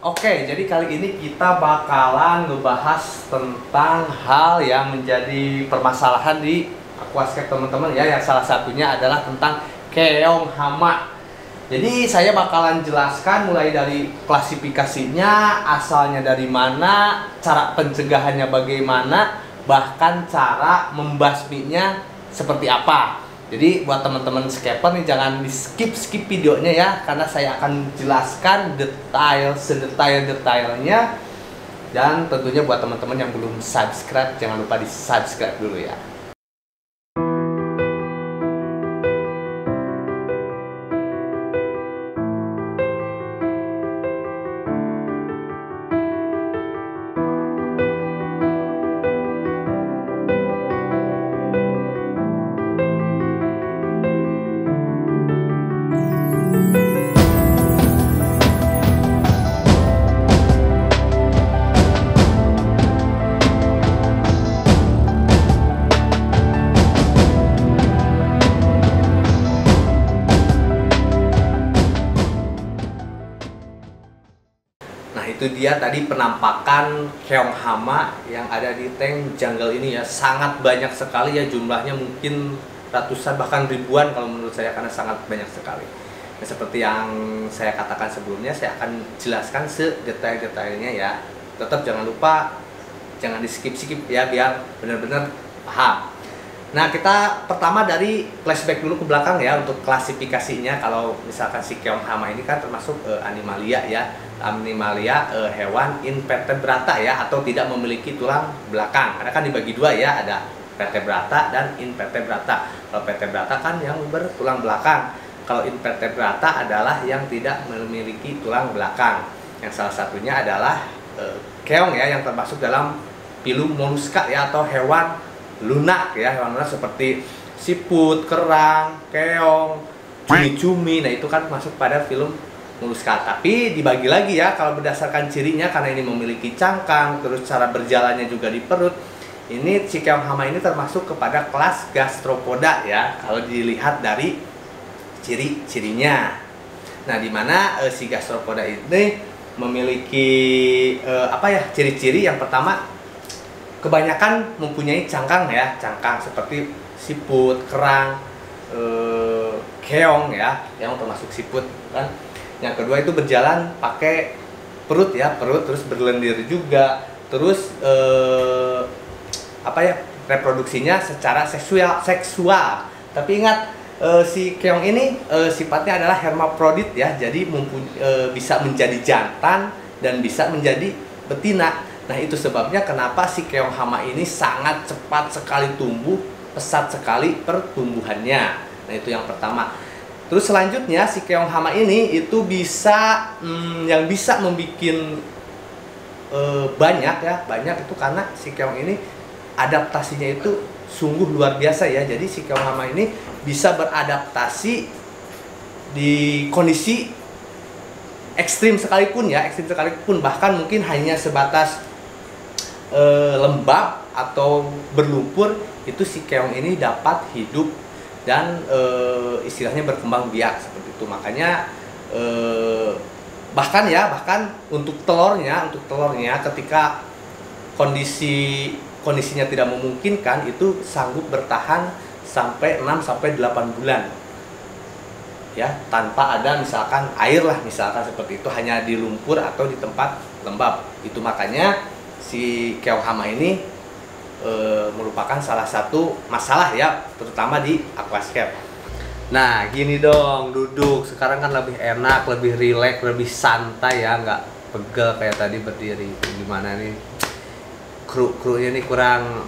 Oke, jadi kali ini kita bakalan ngebahas tentang hal yang menjadi permasalahan di aquascape teman-teman ya, yang salah satunya adalah tentang keong hama. Jadi saya bakalan jelaskan mulai dari klasifikasinya, asalnya dari mana, cara pencegahannya bagaimana, bahkan cara membasminya seperti apa. Jadi buat teman-teman scaper nih jangan di skip videonya ya, karena saya akan jelaskan detail sedetail-detailnya. Dan tentunya buat teman-teman yang belum subscribe, jangan lupa di subscribe dulu ya. Nah itu dia tadi penampakan keong hama yang ada di tank jungle ini ya. Sangat banyak sekali ya, jumlahnya mungkin ratusan bahkan ribuan kalau menurut saya, karena sangat banyak sekali. Nah, seperti yang saya katakan sebelumnya, saya akan jelaskan sedetail-detailnya ya. Tetap jangan lupa, jangan di skip ya, biar benar-benar paham. Nah, kita pertama dari flashback dulu ke belakang ya untuk klasifikasinya. Kalau misalkan si keong hama ini kan termasuk animalia ya. Animalia hewan invertebrata ya, atau tidak memiliki tulang belakang. Karena kan dibagi dua ya, ada vertebrata dan invertebrata. Kalau vertebrata kan yang bertulang belakang. Kalau invertebrata adalah yang tidak memiliki tulang belakang. Yang salah satunya adalah keong ya, yang termasuk dalam filum moluska ya, atau hewan lunak ya, hewan lunak seperti siput, kerang, keong, cumi-cumi. Nah itu kan masuk pada filum moluska. Tapi dibagi lagi ya, kalau berdasarkan cirinya, karena ini memiliki cangkang, terus cara berjalannya juga di perut. Ini si keong hama ini termasuk kepada kelas gastropoda ya, kalau dilihat dari ciri-cirinya. Nah dimana si gastropoda ini memiliki ciri-ciri. Yang pertama, kebanyakan mempunyai cangkang ya, cangkang seperti siput, kerang, keong ya, yang termasuk siput kan. Yang kedua itu berjalan pakai perut ya, perut, terus berlendir juga, terus reproduksinya secara seksual. Tapi ingat, si keong ini sifatnya adalah hermaprodit ya, jadi bisa menjadi jantan dan bisa menjadi betina. Nah itu sebabnya kenapa si keong hama ini sangat cepat sekali tumbuh, pesat sekali pertumbuhannya. Nah itu yang pertama. Terus selanjutnya si keong hama ini itu bisa yang bisa membuat banyak itu karena si keong ini adaptasinya itu sungguh luar biasa ya. Jadi si keong hama ini bisa beradaptasi di kondisi ekstrim sekalipun ya, bahkan mungkin hanya sebatas lembab atau berlumpur, itu si keong ini dapat hidup dan istilahnya berkembang biak seperti itu. Makanya bahkan untuk telurnya ketika kondisinya tidak memungkinkan, itu sanggup bertahan sampai 6-8 bulan ya, tanpa ada misalkan air lah, misalkan seperti itu, hanya di lumpur atau di tempat lembab. Itu makanya si keong hama ini merupakan salah satu masalah ya, terutama di aquascape. Nah gini dong, duduk sekarang kan lebih enak, lebih rileks, lebih santai ya, nggak pegel kayak tadi berdiri. Gimana nih, krunya nih kurang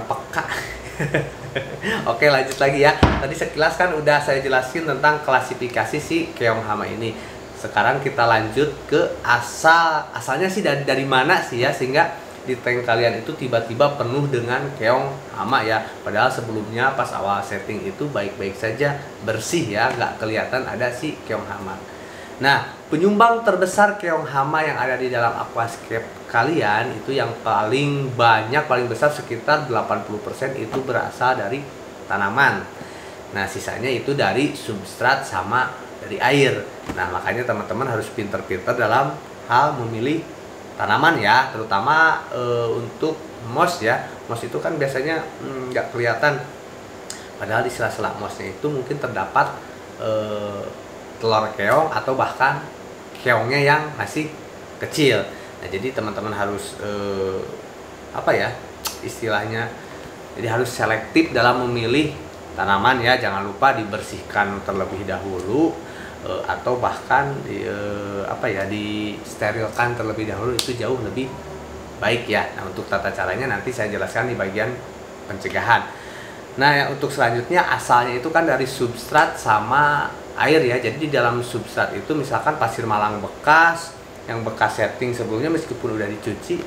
peka. Oke, lanjut lagi ya. Tadi sekilas kan udah saya jelasin tentang klasifikasi si keong hama ini. Sekarang kita lanjut ke asalnya sih, dari mana sih ya, sehingga di tank kalian itu tiba-tiba penuh dengan keong hama ya. Padahal sebelumnya pas awal setting itu baik-baik saja, bersih ya, nggak kelihatan ada si keong hama. Nah, penyumbang terbesar keong hama yang ada di dalam aquascape kalian itu yang paling besar sekitar 80% itu berasal dari tanaman. Nah, sisanya itu dari substrat sama dari air. Nah, makanya teman-teman harus pinter-pinter dalam hal memilih tanaman ya, terutama untuk moss ya. Moss itu kan biasanya nggak kelihatan, padahal di sela-sela mossnya itu mungkin terdapat telur keong atau bahkan keongnya yang masih kecil. Nah, jadi teman-teman harus apa ya istilahnya, jadi harus selektif dalam memilih tanaman ya. Jangan lupa dibersihkan terlebih dahulu atau bahkan disterilkan terlebih dahulu, itu jauh lebih baik ya. Nah, untuk tata caranya nanti saya jelaskan di bagian pencegahan. Nah, yang untuk selanjutnya, asalnya itu kan dari substrat sama air ya. Jadi di dalam substrat itu misalkan pasir malang bekas yang bekas setting sebelumnya, meskipun udah dicuci,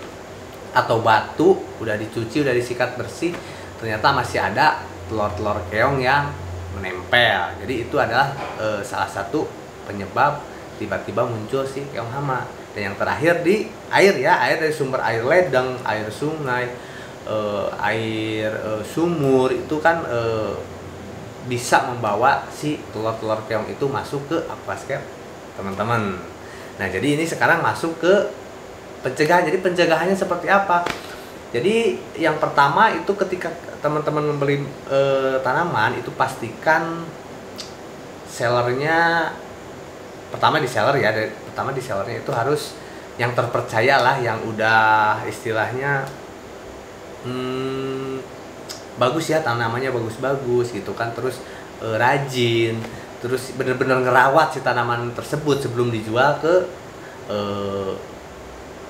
atau batu udah dicuci, udah disikat bersih, ternyata masih ada telur-telur keong yang menempel. Jadi itu adalah salah satu penyebab tiba-tiba muncul si keong hama. Dan yang terakhir di air ya, air dari sumber air ledeng, air sungai, air sumur itu kan bisa membawa si telur-telur keong itu masuk ke aquascape teman-teman. Nah, jadi ini sekarang masuk ke pencegahan. Jadi pencegahannya seperti apa? Jadi yang pertama itu ketika teman-teman membeli tanaman itu pastikan sellernya, pertama di seller ya, pertama di sellernya itu harus yang terpercaya lah, yang udah istilahnya bagus ya, tanamannya bagus-bagus gitu kan, terus rajin, terus bener-bener ngerawat si tanaman tersebut sebelum dijual ke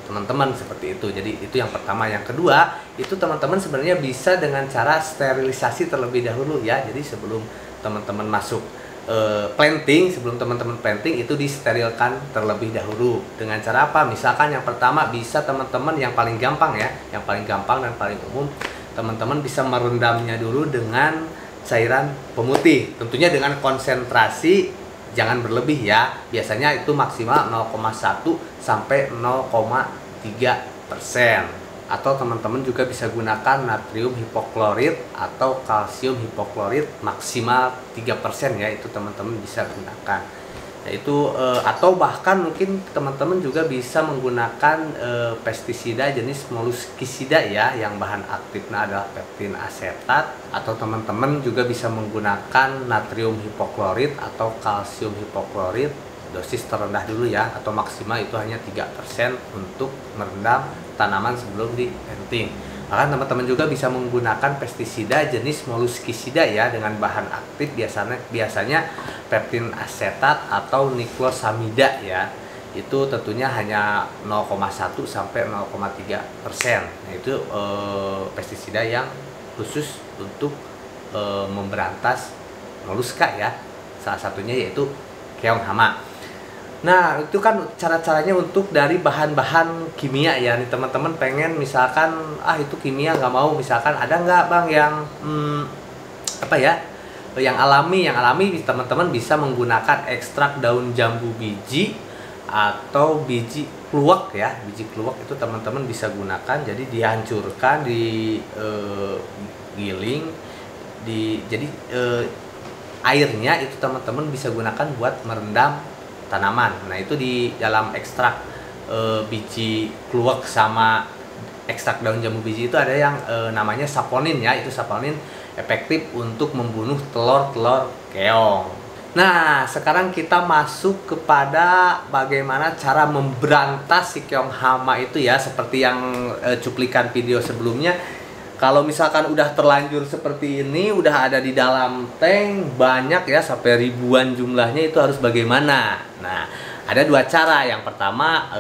teman-teman seperti itu. Jadi itu yang pertama. Yang kedua, itu teman-teman sebenarnya bisa dengan cara sterilisasi terlebih dahulu ya. Jadi sebelum teman-teman masuk planting, sebelum teman-teman planting itu disterilkan terlebih dahulu. Dengan cara apa? Misalkan yang pertama bisa teman-teman, yang paling gampang ya, yang paling gampang dan paling umum, teman-teman bisa merendamnya dulu dengan cairan pemutih. Tentunya dengan konsentrasi jangan berlebih ya. Biasanya itu maksimal 0,1 sampai 0,3%. Atau teman-teman juga bisa gunakan natrium hipoklorit atau kalsium hipoklorit maksimal 3% ya, itu teman-teman bisa gunakan. Nah, itu atau bahkan mungkin teman-teman juga bisa menggunakan pestisida jenis molluscicida ya, yang bahan aktifnya adalah peptin asetat. Atau teman-teman juga bisa menggunakan natrium hipoklorit atau kalsium hipoklorit, dosis terendah dulu ya, atau maksimal itu hanya 3% untuk merendam tanaman sebelum di planting. Bahkan teman-teman juga bisa menggunakan pestisida jenis molluscicida ya, dengan bahan aktif biasanya peptin asetat atau niklosamida ya. Itu tentunya hanya 0,1 sampai 0,3%. Nah, itu pestisida yang khusus untuk memberantas moluska ya. Salah satunya yaitu keong hama. Nah, itu kan cara-caranya untuk dari bahan-bahan kimia ya. Nih teman-teman pengen misalkan itu kimia nggak mau, misalkan ada nggak bang yang yang alami teman-teman bisa menggunakan ekstrak daun jambu biji atau biji kluwak ya. Biji kluwak itu teman-teman bisa gunakan, jadi dihancurkan, digiling, jadi airnya itu teman-teman bisa gunakan buat merendam tanaman. Nah, itu di dalam ekstrak biji kluwak sama ekstrak daun jambu biji itu ada yang namanya saponin ya. Itu saponin efektif untuk membunuh telur-telur keong. Nah, sekarang kita masuk kepada bagaimana cara memberantas si keong hama itu ya. Seperti yang cuplikan video sebelumnya, kalau misalkan udah terlanjur seperti ini, udah ada di dalam tank banyak ya, sampai ribuan jumlahnya, itu harus bagaimana? Nah, ada dua cara. Yang pertama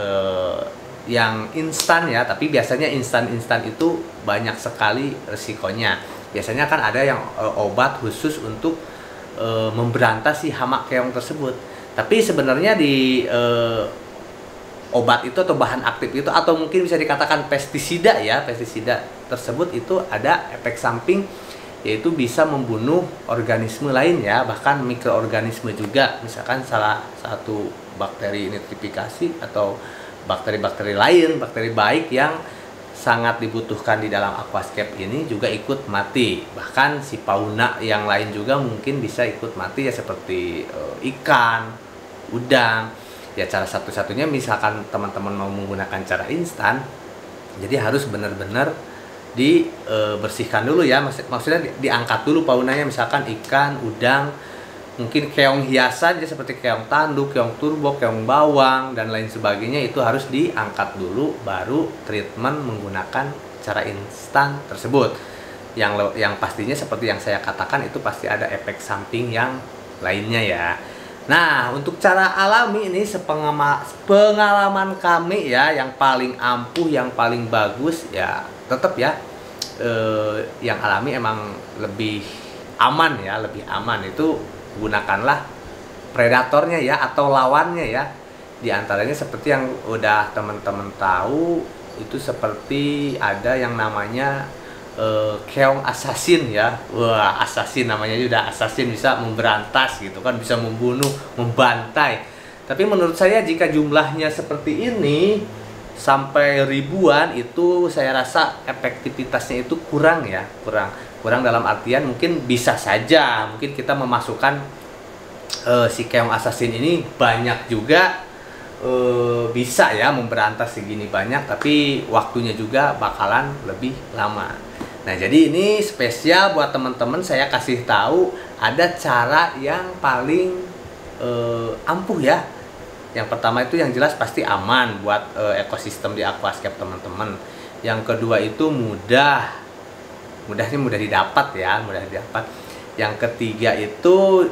yang instan ya, tapi biasanya instan itu banyak sekali resikonya. Biasanya kan ada yang obat khusus untuk memberantas si hama keong tersebut. Tapi sebenarnya di obat itu atau bahan aktif itu, atau mungkin bisa dikatakan pestisida ya, pestisida tersebut itu ada efek samping, yaitu bisa membunuh organisme lain ya, bahkan mikroorganisme juga. Misalkan salah satu bakteri nitrifikasi atau bakteri-bakteri lain, bakteri baik yang sangat dibutuhkan di dalam aquascape ini juga ikut mati. Bahkan si fauna yang lain juga mungkin bisa ikut mati ya, seperti ikan, udang. Ya cara satu-satunya misalkan teman-teman mau menggunakan cara instan, jadi harus benar-benar dibersihkan dulu ya, maksudnya diangkat dulu paunanya, misalkan ikan, udang, mungkin keong hiasan ya seperti keong tanduk, keong turbo, keong bawang dan lain sebagainya, itu harus diangkat dulu baru treatment menggunakan cara instan tersebut. Yang pastinya seperti yang saya katakan itu pasti ada efek samping yang lainnya ya. Nah, untuk cara alami ini pengalaman kami ya, yang paling ampuh, yang paling bagus ya tetap ya yang alami emang lebih aman ya, lebih aman. Itu gunakanlah predatornya ya atau lawannya ya. Di antaranya seperti yang udah teman-teman tahu, itu seperti ada yang namanya keong assassin ya. Wah, assassin namanya udah assassin, bisa memberantas gitu kan, bisa membunuh, membantai. Tapi menurut saya jika jumlahnya seperti ini sampai ribuan, itu saya rasa efektivitasnya itu kurang ya, kurang dalam artian mungkin bisa saja mungkin kita memasukkan si keong assassin ini banyak juga, bisa ya memberantas segini banyak, tapi waktunya juga bakalan lebih lama. Nah, jadi ini spesial buat teman-teman, saya kasih tahu ada cara yang paling ampuh ya. Yang pertama itu yang jelas pasti aman buat ekosistem di aquascape teman-teman. Yang kedua itu mudahnya mudah didapat ya, mudah didapat. Yang ketiga itu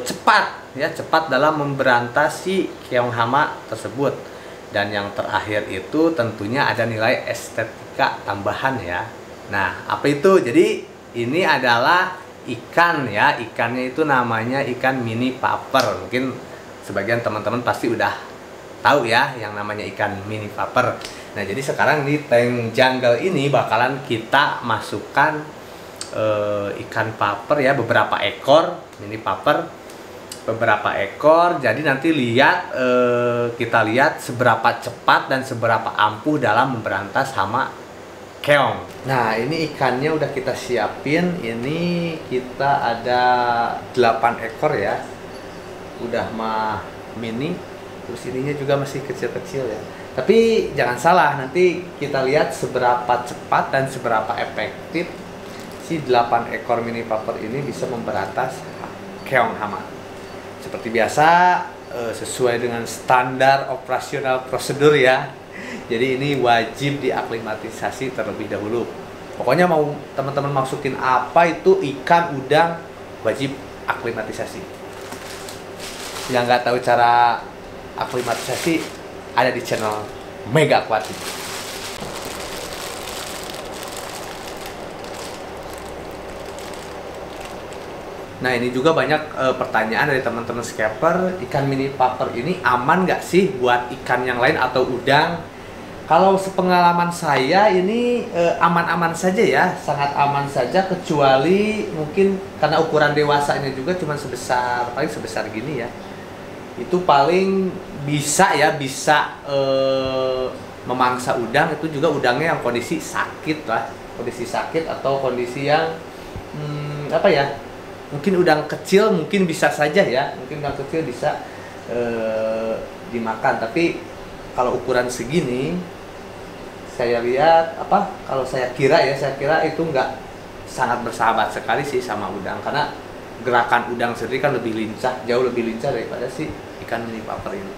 cepat ya, cepat dalam memberantas si keong hama tersebut. Dan yang terakhir itu tentunya ada nilai estetika tambahan ya. Nah, apa itu? Jadi ini adalah ikan ya, ikannya itu namanya ikan mini paper. Mungkin sebagian teman-teman pasti udah tahu ya yang namanya ikan mini paper. Nah, jadi sekarang di tank jungle ini bakalan kita masukkan ikan paper ya, beberapa ekor mini paper, beberapa ekor. Jadi nanti kita lihat seberapa cepat dan seberapa ampuh dalam memberantas hama keong. Nah, ini ikannya udah kita siapin. Ini kita ada 8 ekor ya. Udah mah mini, terus ininya juga masih kecil-kecil ya. Tapi jangan salah, nanti kita lihat seberapa cepat dan seberapa efektif si 8 ekor mini paper ini bisa memberantas keong hama. Seperti biasa, sesuai dengan standar operasional prosedur ya. Jadi ini wajib diaklimatisasi terlebih dahulu. Pokoknya mau teman-teman masukin apa itu ikan, udang, wajib aklimatisasi. Yang nggak tahu cara aklimatisasi, ada di channel Mega Aquatic. Nah, ini juga banyak pertanyaan dari teman-teman scapper, ikan mini paper ini aman nggak sih buat ikan yang lain atau udang? Kalau sepengalaman saya ini aman-aman saja ya, sangat aman saja, kecuali mungkin karena ukuran dewasanya juga cuma paling sebesar gini ya. Itu paling bisa memangsa udang, itu juga udangnya yang kondisi sakit lah, kondisi sakit atau kondisi yang apa ya, mungkin udang kecil mungkin bisa saja ya, mungkin udang kecil bisa dimakan. Tapi kalau ukuran segini, saya lihat kalau saya kira itu nggak sangat bersahabat sekali sih sama udang, karena gerakan udang sendiri kan lebih lincah, jauh lebih lincah daripada si ikan mini paper ini.